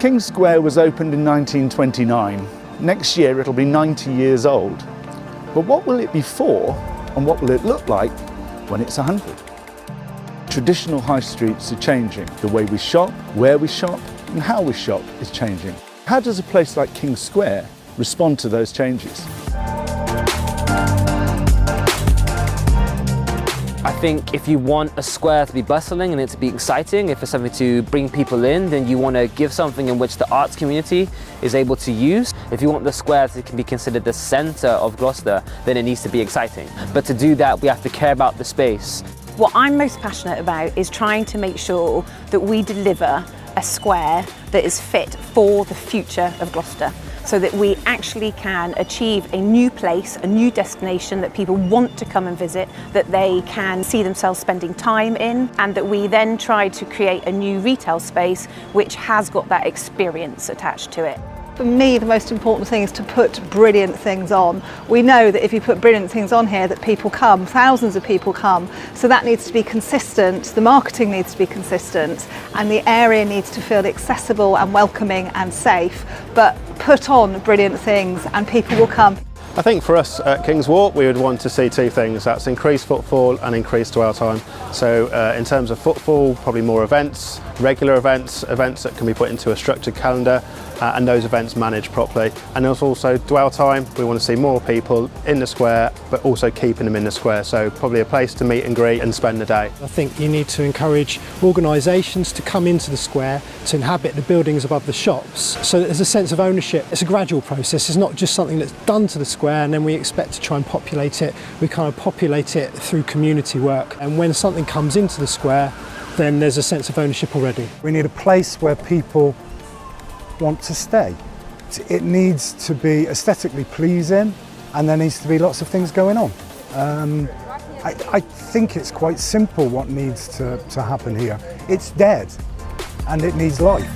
King Square was opened in 1929. Next year it'll be 90 years old. But what will it be for, and what will it look like when it's 100? Traditional high streets are changing. The way we shop, where we shop, and how we shop is changing. How does a place like King Square respond to those changes? I think if you want a square to be bustling and it to be exciting, if it's something to bring people in, then you want to give something in which the arts community is able to use. If you want the square to be considered the centre of Gloucester, then it needs to be exciting. But to do that, we have to care about the space. What I'm most passionate about is trying to make sure that we deliver a square that is fit for the future of Gloucester, so that we actually can achieve a new place, a new destination that people want to come and visit, that they can see themselves spending time in, and that we then try to create a new retail space which has got that experience attached to it. For me, the most important thing is to put brilliant things on. We know that if you put brilliant things on here, that people come, thousands of people come. So that needs to be consistent, the marketing needs to be consistent, and the area needs to feel accessible and welcoming and safe. But put on brilliant things and people will come. I think for us at King's Walk, we would want to see two things. That's increased footfall and increased dwell time. So in terms of footfall, probably more events, regular events, events that can be put into a structured calendar, and those events managed properly. And there's also dwell time. We want to see more people in the square, but also keeping them in the square. So probably a place to meet and greet and spend the day. I think you need to encourage organisations to come into the square, to inhabit the buildings above the shops, so that there's a sense of ownership. It's a gradual process. It's not just something that's done to the square and then we expect to try and populate it. We kind of populate it through community work. And when something comes into the square, then there's a sense of ownership already. We need a place where people want to stay. It needs to be aesthetically pleasing, and there needs to be lots of things going on. I think it's quite simple what needs to happen here. It's dead and it needs life.